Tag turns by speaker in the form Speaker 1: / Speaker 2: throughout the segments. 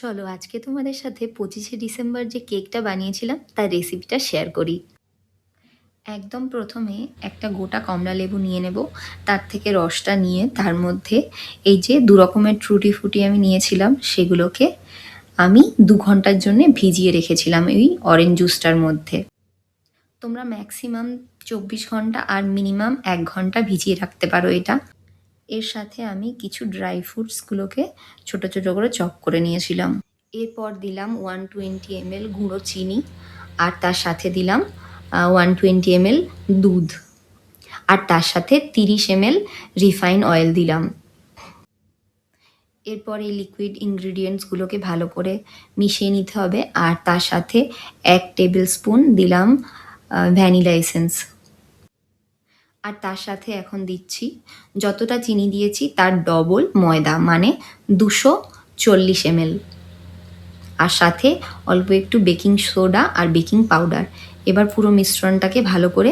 Speaker 1: চলো আজকে তোমাদের সাথে 25শে ডিসেম্বর যে কেকটা বানিয়েছিলাম তার রেসিপিটা শেয়ার করি। একদম প্রথমে একটা গোটা কমলা লেবু নিয়ে নেব, তার থেকে রসটা নিয়ে তার মধ্যে এই যে দু রকমের টুটি ফুটি আমি নিয়েছিলাম সেগুলোকে আমি 2 ঘন্টার জন্য ভিজিয়ে রেখেছিলাম এই অরেঞ্জ জুসটার মধ্যে। তোমরা ম্যাক্সিমাম 24 ঘন্টা আর মিনিমাম 1 ঘন্টা ভিজিয়ে রাখতে পারো এটা। এর সাথে আমি কিছু ড্রাই ফ্রুটসগুলোকে ছোট ছোট করে চপ করে নিয়েছিলাম। এরপর দিলাম 120 ml গুঁড়ো চিনি, আর তার সাথে দিলাম 120 ml দুধ, আর তার সাথে 30 ml রিফাইন অয়েল দিলাম। এরপর এই লিকুইড ইনগ্রিডিয়েন্টসগুলোকে ভালো করে মিশিয়ে নিতে হবে, আর তার সাথে 1 টেবিল স্পুন দিলাম ভ্যানিলা এসেন্স। আর তার সাথে এখন দিচ্ছি যতটা চিনি দিয়েছি তার ডবল ময়দা, মানে 240 ml, আর সাথে অল্প একটু বেকিং সোডা আর বেকিং পাউডার। এবার পুরো মিশ্রণটাকে ভালো করে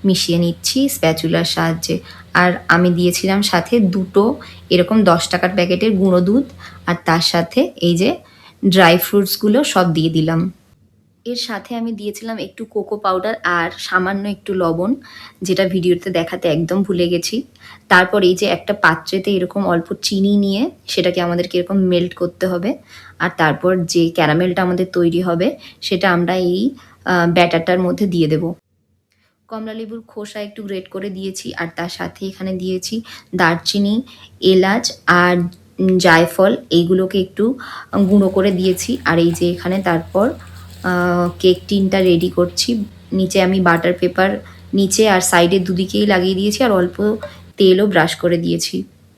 Speaker 1: মিশিয়ে নিচ্ছি স্প্যাচুলার সাহায্যে। আর আমি দিয়েছিলাম সাথে 2টো এরকম 10 টাকার প্যাকেটের গুঁড়ো দুধ, আর তার সাথে এই যে ড্রাই ফ্রুটসগুলো সব দিয়ে দিলাম। এর সাথে আমি দিয়েছিলাম একটু কোকো পাউডার আর সামান্য একটু লবণ, যেটা ভিডিওতে দেখাতে একদম ভুলে গেছি। তারপর এই যে একটা পাত্রেতে এরকম অল্প চিনি নিয়ে সেটাকে আমাদেরকে এরকম মেল্ট করতে হবে, আর তারপর যে ক্যারামেলটা আমাদের তৈরি হবে সেটা আমরা এই ব্যাটারটার মধ্যে দিয়ে দেব। কমলালেবুর খোসা একটু গ্রেট করে দিয়েছি, আর তার সাথে এখানে দিয়েছি দারচিনি, এলাচ আর জায়ফল, এইগুলোকে একটু গুঁড়ো করে দিয়েছি। আর এই যে এখানে তারপর কেক টিনটা রেডি করছি। নিচে আমি বাটার পেপার নিচে আর সাইডে দুদিকেই লাগিয়ে দিয়েছি, আর অল্প তেলও ব্রাশ করে দিয়েছি।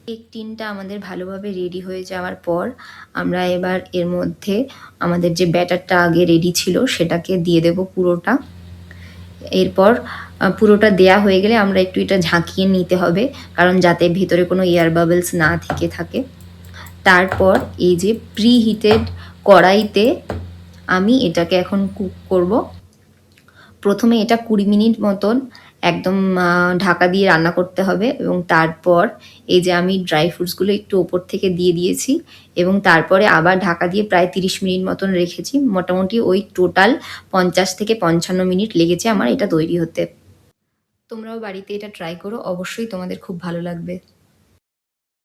Speaker 1: কেক টিনটা আমাদের ভালোভাবে রেডি হয়ে যাওয়ার পর আমরা এবার এর মধ্যে আমাদের যে ব্যাটারটা আগে রেডি ছিল সেটাকে দিয়ে দেব পুরোটা। এরপর পুরোটা দেয়া হয়ে গেলে আমরা একটু এটা ঝাঁকিয়ে নিতে হবে, কারণ যাতে ভেতরে কোনো এয়ার বাবলস না থেকে থাকে। তারপর এই যে প্রি হিটেড কড়াইতে আমি এটাকে এখন কুক করব। প্রথমে এটা 20 মিনিট মতন একদম ঢাকা দিয়ে রান্না করতে হবে, এবং তারপর এই যে আমি ড্রাই ফ্রুটসগুলো একটু ওপর থেকে দিয়ে দিয়েছি, এবং তারপরে আবার ঢাকা দিয়ে প্রায় 30 মিনিট মতন রেখেছি। মোটামুটি ওই টোটাল 50 থেকে 55 মিনিট লেগেছে আমার এটা তৈরি হতে। তোমরাও বাড়িতে এটা ট্রাই করো, অবশ্যই তোমাদের খুব ভালো লাগবে।